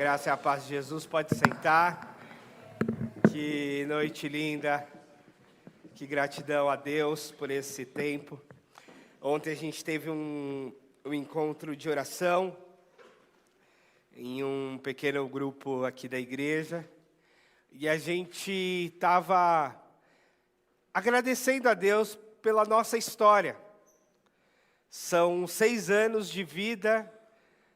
graça e a paz de Jesus, pode sentar. Que noite linda, que gratidão a Deus por esse tempo. Ontem a gente teve um encontro de oração em um pequeno grupo aqui da igreja. E a gente estava agradecendo a Deus pela nossa história. São 6 anos de vida,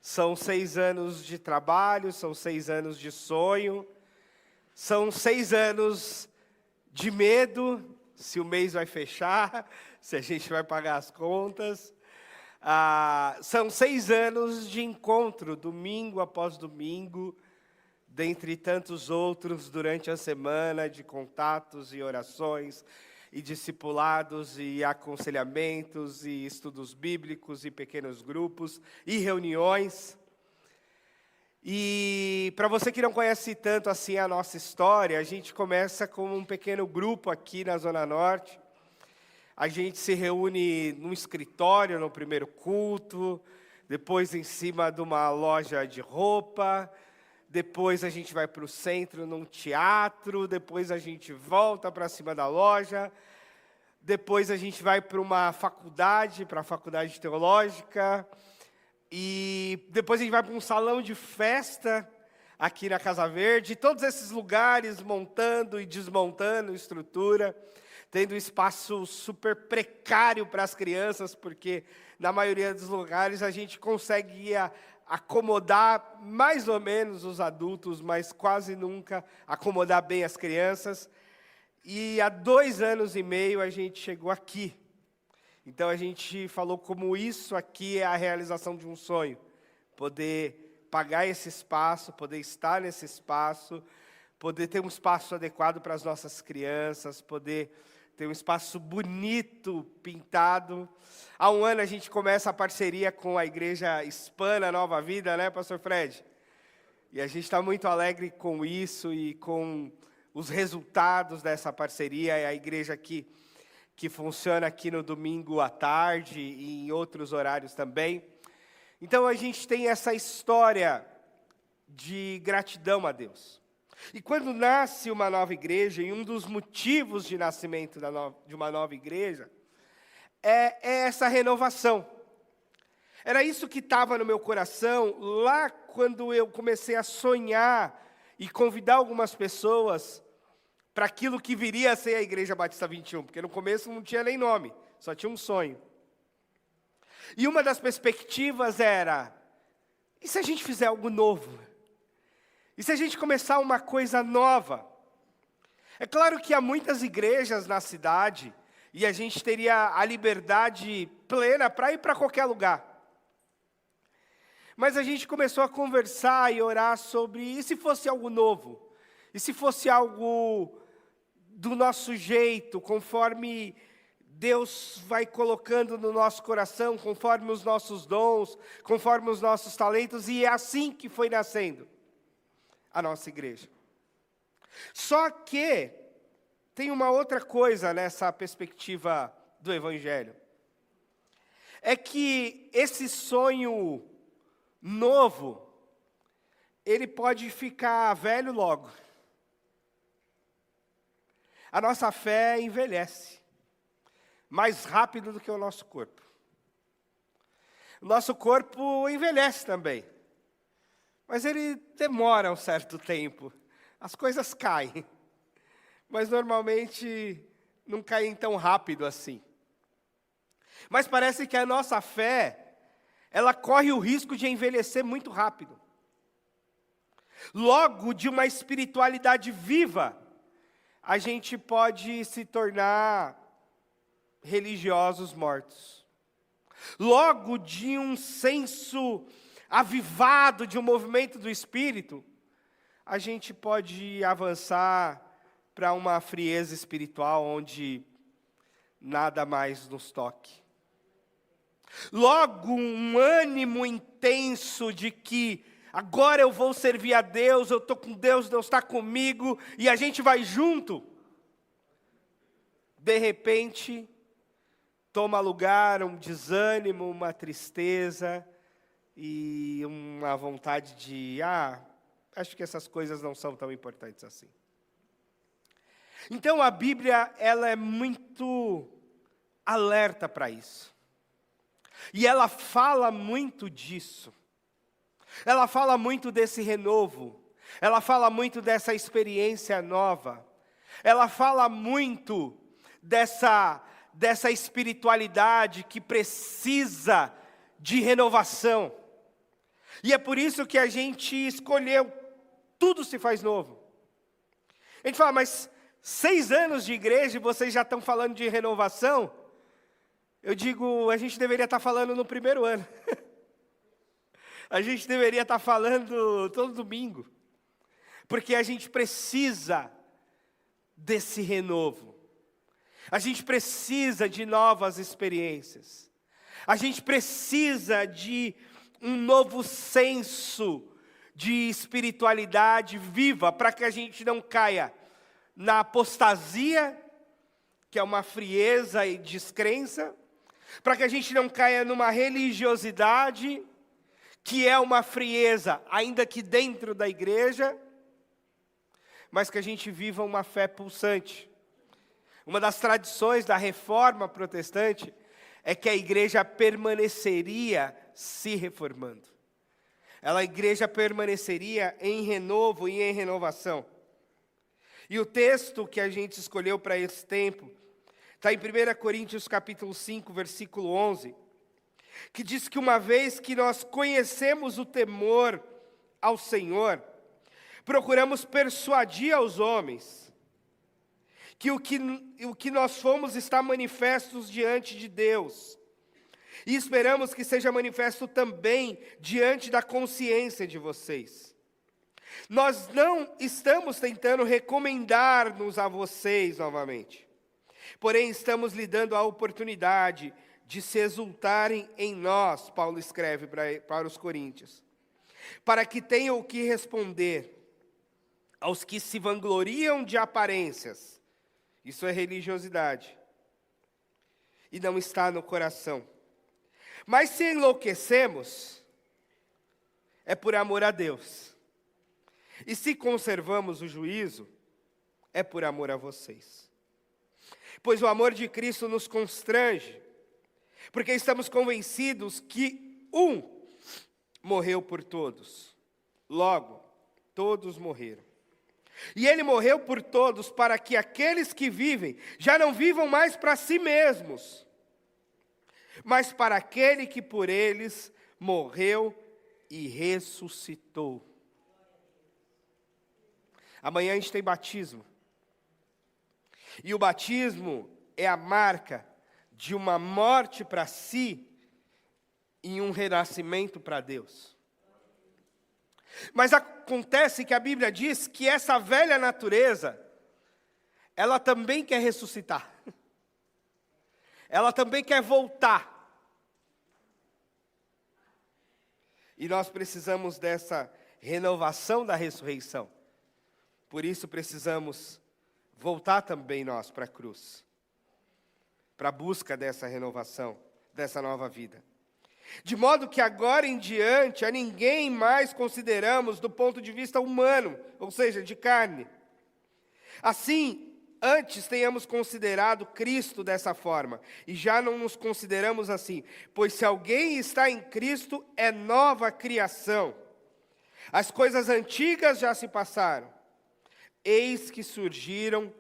são 6 anos de trabalho, são 6 anos de sonho, são 6 anos de medo, se o mês vai fechar, se a gente vai pagar as contas. São 6 anos de encontro, domingo após domingo, dentre tantos outros durante a semana, de contatos e orações, e discipulados, e aconselhamentos, e estudos bíblicos, e pequenos grupos, e reuniões. E para você que não conhece tanto assim a nossa história, a gente começa com um pequeno grupo aqui na Zona Norte. A gente se reúne num escritório no primeiro culto, depois em cima de uma loja de roupa, depois a gente vai para o centro num teatro, depois a gente volta para cima da loja, depois a gente vai para uma faculdade, para a faculdade teológica, e depois a gente vai para um salão de festa aqui na Casa Verde, todos esses lugares montando e desmontando estrutura, tendo espaço super precário para as crianças, porque na maioria dos lugares a gente conseguia acomodar mais ou menos os adultos, mas quase nunca acomodar bem as crianças. E há 2 anos e meio a gente chegou aqui. Então a gente falou como isso aqui é a realização de um sonho. Poder pagar esse espaço, poder estar nesse espaço, poder ter um espaço adequado para as nossas crianças, poder ter um espaço bonito, pintado. Há 1 ano a gente começa a parceria com a Igreja Hispana Nova Vida, né, Pastor Fred? E a gente está muito alegre com isso e com os resultados dessa parceria. É a igreja que funciona aqui no domingo à tarde e em outros horários também. Então a gente tem essa história de gratidão a Deus. E quando nasce uma nova igreja, e um dos motivos de nascimento de uma nova igreja, é essa renovação. Era isso que estava no meu coração, lá quando eu comecei a sonhar e convidar algumas pessoas para aquilo que viria a ser a Igreja Batista 21, porque no começo não tinha nem nome, só tinha um sonho. E uma das perspectivas era, e se a gente fizer algo novo? E se a gente começar uma coisa nova? É claro que há muitas igrejas na cidade, e a gente teria a liberdade plena para ir para qualquer lugar. Mas a gente começou a conversar e orar sobre, e se fosse algo novo? E se fosse algo do nosso jeito, conforme Deus vai colocando no nosso coração, conforme os nossos dons, conforme os nossos talentos, e é assim que foi nascendo a nossa igreja. Só que tem uma outra coisa nessa perspectiva do Evangelho. É que esse sonho novo, ele pode ficar velho logo. A nossa fé envelhece mais rápido do que o nosso corpo. O nosso corpo envelhece também. Mas ele demora um certo tempo. As coisas caem. Mas normalmente não caem tão rápido assim. Mas parece que a nossa fé, ela corre o risco de envelhecer muito rápido. Logo, de uma espiritualidade viva, a gente pode se tornar religiosos mortos. Logo, de um senso avivado, de um movimento do Espírito, a gente pode avançar para uma frieza espiritual onde nada mais nos toque. Logo, um ânimo intenso de que agora eu vou servir a Deus, eu estou com Deus, Deus está comigo, e a gente vai junto. De repente, toma lugar um desânimo, uma tristeza, e uma vontade de, acho que essas coisas não são tão importantes assim. Então a Bíblia, ela é muito alerta para isso. E ela fala muito disso. Ela fala muito desse renovo. Ela fala muito dessa experiência nova. Ela fala muito dessa espiritualidade que precisa de renovação. E é por isso que a gente escolheu, tudo se faz novo. A gente fala, mas 6 anos de igreja e vocês já estão falando de renovação? Eu digo, a gente deveria estar falando no primeiro ano. A gente deveria estar falando todo domingo. Porque a gente precisa desse renovo. A gente precisa de novas experiências. A gente precisa de um novo senso de espiritualidade viva, para que a gente não caia na apostasia, que é uma frieza e descrença, para que a gente não caia numa religiosidade, que é uma frieza, ainda que dentro da igreja, mas que a gente viva uma fé pulsante. Uma das tradições da reforma protestante é que a igreja permaneceria se reformando. A igreja permaneceria em renovo e em renovação. E o texto que a gente escolheu para esse tempo está em 1 Coríntios capítulo 5, versículo 11, que diz que uma vez que nós conhecemos o temor ao Senhor, procuramos persuadir aos homens que o que nós fomos está manifestos diante de Deus. E esperamos que seja manifesto também diante da consciência de vocês. Nós não estamos tentando recomendar-nos a vocês novamente. Porém, estamos lhe dando a oportunidade de se exultarem em nós, Paulo escreve para os coríntios, para que tenham o que responder aos que se vangloriam de aparências. Isso é religiosidade. E não está no coração. Mas se enlouquecemos, é por amor a Deus. E se conservamos o juízo, é por amor a vocês. Pois o amor de Cristo nos constrange, porque estamos convencidos que um morreu por todos. Logo, todos morreram. E ele morreu por todos para que aqueles que vivem já não vivam mais para si mesmos, mas para aquele que por eles morreu e ressuscitou. Amanhã a gente tem batismo. E o batismo é a marca de uma morte para si e um renascimento para Deus. Mas acontece que a Bíblia diz que essa velha natureza, ela também quer ressuscitar. Ela também quer voltar. E nós precisamos dessa renovação da ressurreição. Por isso precisamos voltar também nós para a cruz, para a busca dessa renovação, dessa nova vida. De modo que agora em diante a ninguém mais consideramos do ponto de vista humano, ou seja, de carne. Assim, antes tenhamos considerado Cristo dessa forma, e já não nos consideramos assim, pois se alguém está em Cristo, é nova criação. As coisas antigas já se passaram, eis que surgiram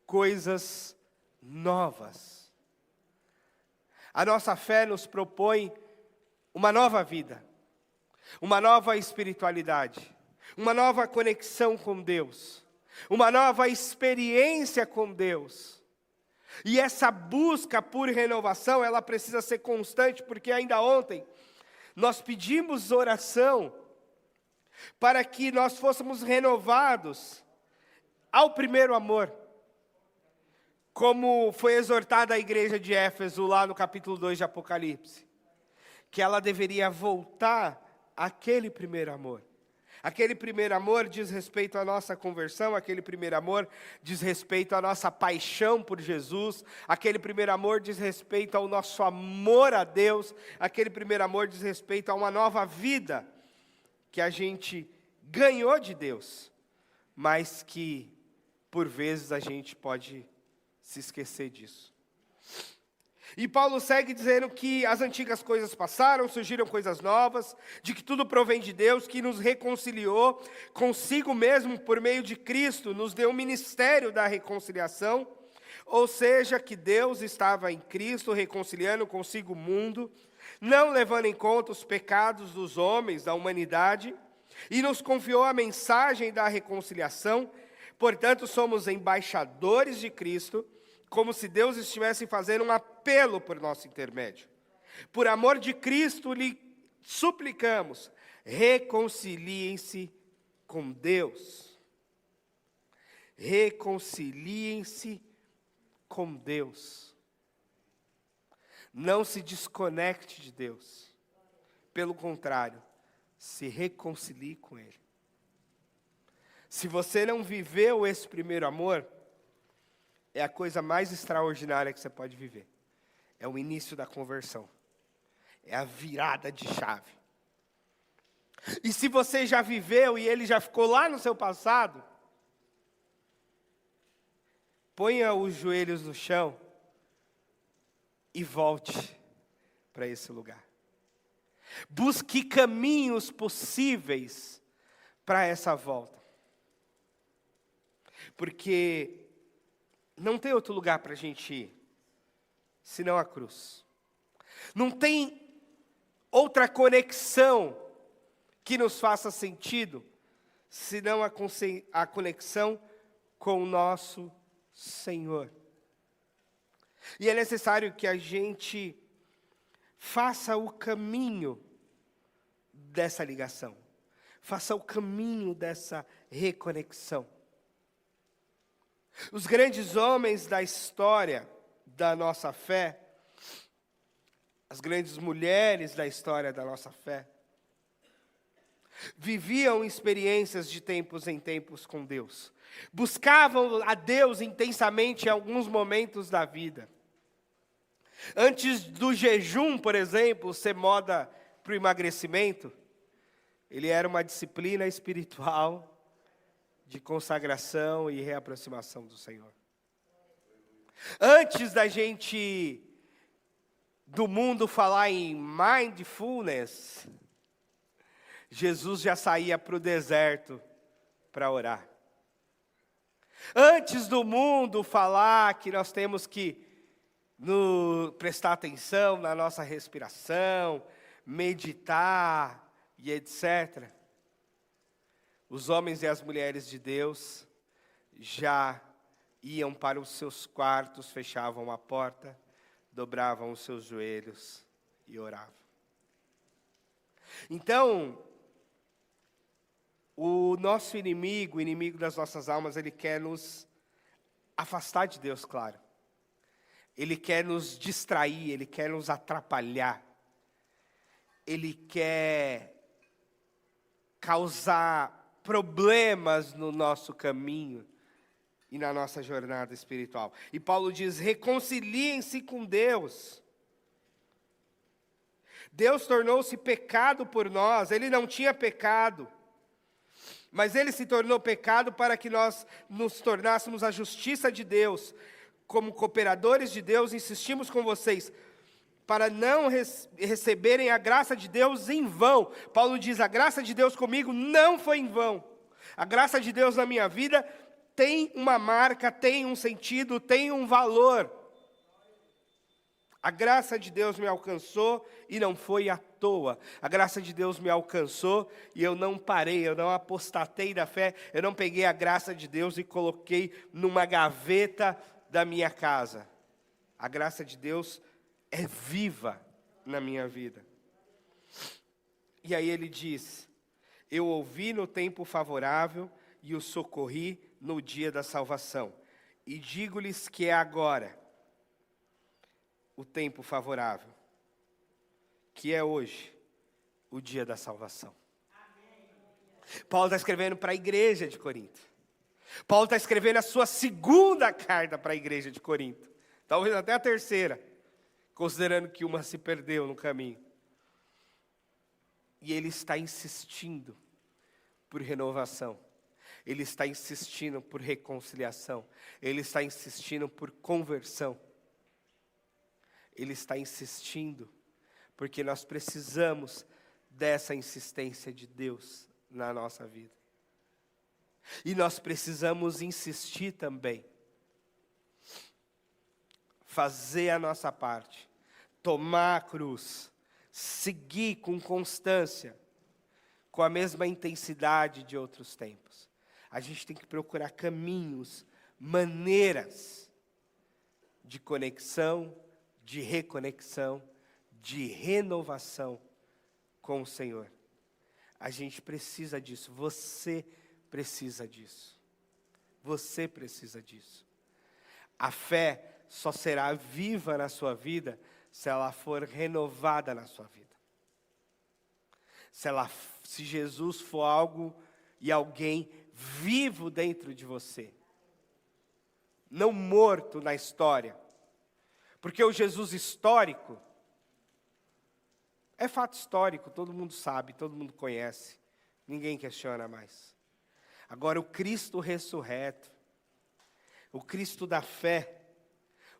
coisas novas. A nossa fé nos propõe uma nova vida, uma nova espiritualidade, uma nova conexão com Deus, uma nova experiência com Deus. E essa busca por renovação, ela precisa ser constante, porque ainda ontem nós pedimos oração para que nós fôssemos renovados ao primeiro amor, como foi exortada a igreja de Éfeso lá no capítulo 2 de Apocalipse, que ela deveria voltar àquele primeiro amor. Aquele primeiro amor diz respeito à nossa conversão, aquele primeiro amor diz respeito à nossa paixão por Jesus, aquele primeiro amor diz respeito ao nosso amor a Deus, aquele primeiro amor diz respeito a uma nova vida que a gente ganhou de Deus, mas que, por vezes, a gente pode se esquecer disso. E Paulo segue dizendo que as antigas coisas passaram, surgiram coisas novas, de que tudo provém de Deus, que nos reconciliou consigo mesmo por meio de Cristo, nos deu o ministério da reconciliação, ou seja, que Deus estava em Cristo reconciliando consigo o mundo, não levando em conta os pecados dos homens, da humanidade, e nos confiou a mensagem da reconciliação. Portanto, somos embaixadores de Cristo, como se Deus estivesse fazendo um apelo por nosso intermédio. Por amor de Cristo, lhe suplicamos, reconciliem-se com Deus. Reconciliem-se com Deus. Não se desconecte de Deus. Pelo contrário, se reconcilie com Ele. Se você não viveu esse primeiro amor, é a coisa mais extraordinária que você pode viver. É o início da conversão. É a virada de chave. E se você já viveu e ele já ficou lá no seu passado, ponha os joelhos no chão e volte para esse lugar. Busque caminhos possíveis para essa volta. Porque não tem outro lugar para a gente ir, senão a cruz. Não tem outra conexão que nos faça sentido, senão a conexão com o nosso Senhor. E é necessário que a gente faça o caminho dessa ligação, faça o caminho dessa reconexão. Os grandes homens da história da nossa fé, as grandes mulheres da história da nossa fé, viviam experiências de tempos em tempos com Deus. Buscavam a Deus intensamente em alguns momentos da vida. Antes do jejum, por exemplo, ser moda para o emagrecimento, ele era uma disciplina espiritual de consagração e reaproximação do Senhor. Antes do mundo falar em mindfulness, Jesus já saía para o deserto para orar. Antes do mundo falar que nós temos que prestar atenção na nossa respiração, meditar e etc., os homens e as mulheres de Deus já iam para os seus quartos, fechavam a porta, dobravam os seus joelhos e oravam. Então, o nosso inimigo, o inimigo das nossas almas, ele quer nos afastar de Deus, claro. Ele quer nos distrair, ele quer nos atrapalhar. Ele quer causar problemas no nosso caminho e na nossa jornada espiritual. E Paulo diz: reconciliem-se com Deus. Deus tornou-se pecado por nós. Ele não tinha pecado, mas Ele se tornou pecado para que nós nos tornássemos a justiça de Deus. Como cooperadores de Deus, insistimos com vocês, para não receberem a graça de Deus em vão. Paulo diz: a graça de Deus comigo não foi em vão. A graça de Deus na minha vida tem uma marca, tem um sentido, tem um valor. A graça de Deus me alcançou e não foi à toa. A graça de Deus me alcançou e eu não parei, eu não apostatei da fé, eu não peguei a graça de Deus e coloquei numa gaveta da minha casa. A graça de Deus é viva na minha vida. E aí ele diz: eu ouvi no tempo favorável e o socorri no dia da salvação. E digo-lhes que é agora o tempo favorável, que é hoje o dia da salvação. Paulo está escrevendo para a igreja de Corinto. Paulo está escrevendo a sua segunda carta para a igreja de Corinto. Talvez até a terceira, considerando que uma se perdeu no caminho. E ele está insistindo por renovação. Ele está insistindo por reconciliação. Ele está insistindo por conversão. Ele está insistindo porque nós precisamos dessa insistência de Deus na nossa vida. E nós precisamos insistir também. Fazer a nossa parte. Tomar a cruz. Seguir com constância. Com a mesma intensidade de outros tempos. A gente tem que procurar caminhos, maneiras de conexão, de reconexão, de renovação com o Senhor. A gente precisa disso, você precisa disso. Você precisa disso. A fé só será viva na sua vida se ela for renovada na sua vida. Se Jesus for algo e alguém vivo dentro de você. Não morto na história. Porque o Jesus histórico é fato histórico, todo mundo sabe, todo mundo conhece. Ninguém questiona mais. Agora o Cristo ressurreto, o Cristo da fé,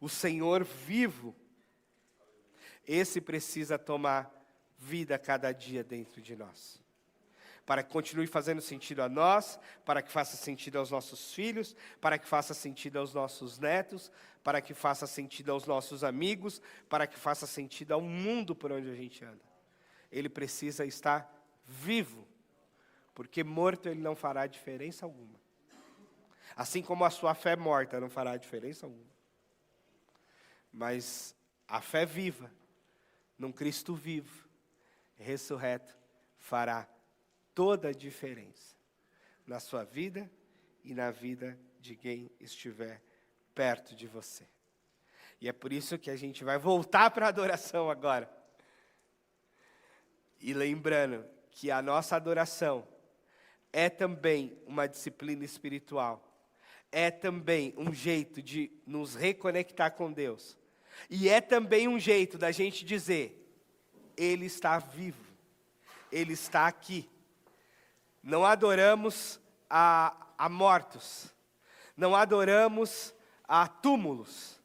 o Senhor vivo, esse precisa tomar vida cada dia dentro de nós. Para que continue fazendo sentido a nós, para que faça sentido aos nossos filhos, para que faça sentido aos nossos netos, para que faça sentido aos nossos amigos, para que faça sentido ao mundo por onde a gente anda. Ele precisa estar vivo, porque morto ele não fará diferença alguma. Assim como a sua fé morta não fará diferença alguma. Mas a fé viva, num Cristo vivo, ressurreto, fará toda a diferença na sua vida e na vida de quem estiver perto de você. E é por isso que a gente vai voltar para a adoração agora. E lembrando que a nossa adoração é também uma disciplina espiritual. É também um jeito de nos reconectar com Deus. E é também um jeito da gente dizer, Ele está vivo. Ele está aqui. Não adoramos a mortos. Não adoramos a túmulos.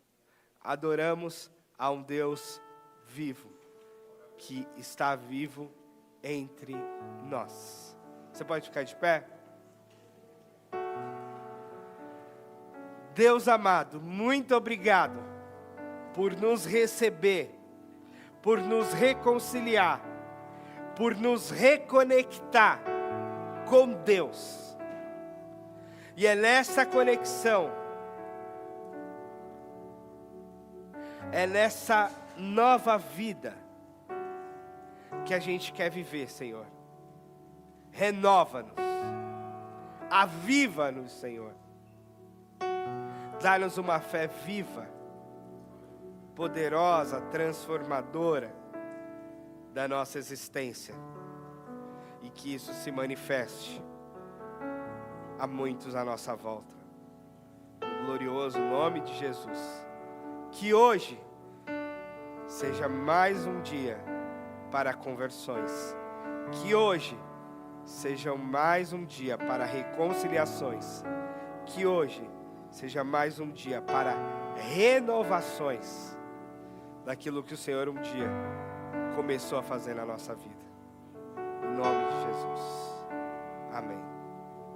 Adoramos a um Deus vivo. Que está vivo entre nós. Você pode ficar de pé? Deus amado, muito obrigado por nos receber, por nos reconciliar, por nos reconectar com Deus. E é nessa conexão, é nessa nova vida que a gente quer viver, Senhor. Renova-nos, aviva-nos, Senhor. Dá-nos uma fé viva, poderosa, transformadora da nossa existência. E que isso se manifeste a muitos à nossa volta. No glorioso nome de Jesus. Que hoje seja mais um dia para conversões. Que hoje seja mais um dia para reconciliações. Que hoje seja mais um dia para renovações daquilo que o Senhor um dia começou a fazer na nossa vida. Em nome de Jesus. Amém.